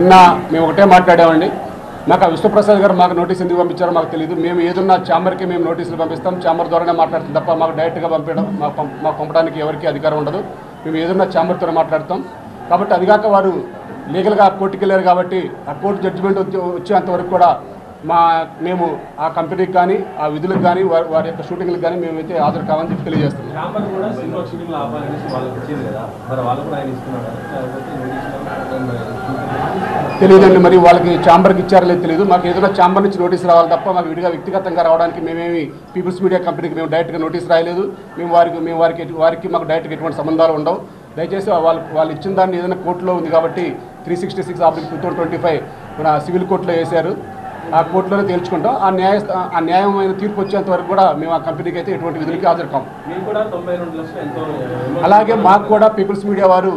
నిన్న మేము ఒకటే మాట్లాడామండి. మాకు విశ్వప్రసాద్ గారు మాకు నోటీస్ ఎందుకు పంపించారో మాకు తెలియదు. మేము ఏదన్నా ఛాంబర్కి మేము నోటీసులు పంపిస్తాం, ఛాంబర్ ద్వారానే మాట్లాడుతాం తప్ప మాకు డైరెక్ట్గా మాకు పంపడానికి ఎవరికి అధికారం ఉండదు. మేము ఏదన్నా ఛాంబర్తో మాట్లాడతాం. కాబట్టి అదిగాక వారు లీగల్గా కోర్టుకి వెళ్ళారు కాబట్టి ఆ కోర్టు జడ్జిమెంట్ వచ్చేంతవరకు కూడా మేము ఆ కంపెనీకి కానీ ఆ విధులకు కానీ వారి యొక్క షూటింగ్లకు కానీ మేమైతే హాజరు కావాలని చెప్పి తెలియజేస్తున్నాం. తెలియదండి, మరి వాళ్ళకి ఛాంబర్కి ఇచ్చారో లేదు తెలియదు. మాకు ఏదైనా ఛాంబర్ నుంచి నోటీస్ రావాలి తప్ప మాకు విడిగా వ్యక్తిగతంగా రావడానికి మేమేమి పీపుల్స్ మీడియా కంపెనీకి మేము డైరెక్ట్గా నోటీస్ రాయలేదు. వారికి మాకు డైరెక్ట్గా ఎటువంటి సంబంధాలు ఉండవు. దయచేసి వాళ్ళు ఇచ్చిన దాన్ని ఏదైనా కోర్టులో ఉంది కాబట్టి 366/2025 మన సివిల్ కోర్టులో వేశారు. ఆ కోర్టులోనే తేల్చుకుంటాం. ఆ న్యాయమైన తీర్పు వచ్చేంత వరకు కూడా మేము ఆ కంపెనీకి అయితే ఎటువంటి విధులకి హాజరు కాము. అలాగే మాకు కూడా పీపుల్స్ మీడియా వారు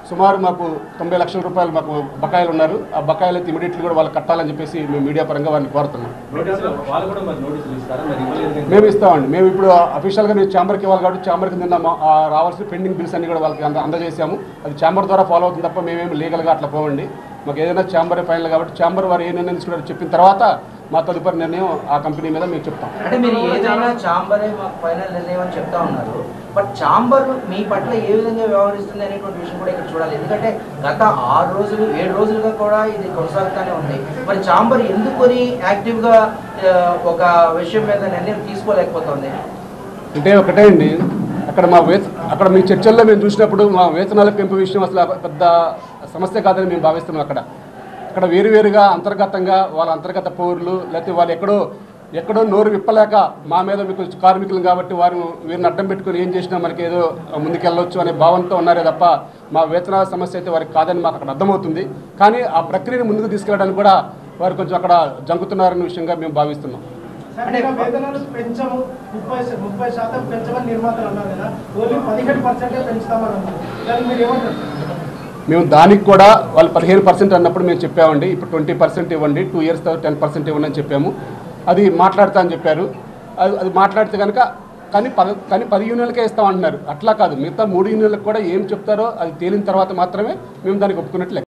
సుమారు మాకు 90 లక్షల రూపాయలు మాకు బకాయిలు ఉన్నారు. ఆ బకాయిలు అయితే ఇమీడియట్లీ కూడా వాళ్ళు కట్టాలని చెప్పేసి మేము మీడియా పరంగా వారిని కోరుతున్నాం. మేము ఇస్తామండి. మేము ఇప్పుడు అఫీషియల్గా మేము ఛాంబర్కి ఇవ్వాలి కాబట్టి ఛాంబర్కి నిన్న రావాల్సిన పెండింగ్ బిల్స్ అన్ని కూడా వాళ్ళకి అందజేసాము. అది ఛాంబర్ ద్వారా ఫాలో అవుతుంది తప్ప మేమేమి లీగల్గా అట్లా పోవండి. మాకు ఏదైనా ఛాంబరే ఫైనల్ కాబట్టి ఛాంబర్ వారు ఏ నిర్ణయం తీసుకున్నారో చెప్పిన తర్వాత మా తదుపరి నిర్ణయం ఆ కంపెనీ మీద మేము చెప్తాం. అంటే మీరు ఏదైనా ఛాంబరే మాకు ఫైనల్ నిర్ణయం అని చెప్తా ఉన్నారు. బట్ ఛాంబర్ మీ పట్ల ఏ విధంగా వ్యవహరిస్తుంది అనేటువంటి విషయం కూడా ఇక్కడ చూడాలి. ఎందుకంటే గత 7 రోజులుగా కూడా ఇది కొనసాగుతూనే ఉంది. మరి ఛాంబర్ ఎందుకొని యాక్టివ్గా ఒక విషయం మీద నిర్ణయం తీసుకోలేకపోతుంది? అంటే ఒకటే అండి, అక్కడ మీ చర్చల్లో మేము చూసినప్పుడు మా వేతనాల పెంపు విషయం అసలు పెద్ద సమస్య కాదని మేము భావిస్తున్నాం. అక్కడ వేరువేరుగా అంతర్గతంగా వాళ్ళ అంతర్గత పౌరులు లేకపోతే వాళ్ళు ఎక్కడో నోరు విప్పలేక మా మీద మీకు కార్మికులు కాబట్టి వీరిని అడ్డం పెట్టుకుని ఏం చేసినా మనకి ఏదో ముందుకెళ్ళొచ్చు అనే భావంతో ఉన్నారే తప్ప మా వేతనాల సమస్య అయితే వారికి కాదని మాకు అక్కడ అర్థమవుతుంది. కానీ ఆ ప్రక్రియను ముందుకు తీసుకెళ్ళడానికి కూడా వారు కొంచెం అక్కడ జంకుతున్నారనే విషయంగా మేము భావిస్తున్నాం. వేతనాలు పెంచము 30% పెంచమని నిర్మాతలు అన్నారు కదా, ఓన్లీ 15% పెంచుతామని అన్నారు. దానికి మీరు ఏమంటారు? మేము దానికి కూడా వాళ్ళు 15% అన్నప్పుడు మేము చెప్పామండి. ఇప్పుడు 20% ఇవ్వండి, 2 years తర్వాత 10% ఇవ్వండి అని చెప్పాము. అది మాట్లాడతా అని చెప్పారు. అది మాట్లాడితే కనుక కానీ 10 యూనియన్లకే ఇస్తామంటున్నారు. అట్లా కాదు, మిగతా 3 యూనియన్లకు కూడా ఏం చెప్తారో అది తేలిన తర్వాత మాత్రమే మేము దానికి ఒప్పుకున్నట్లే.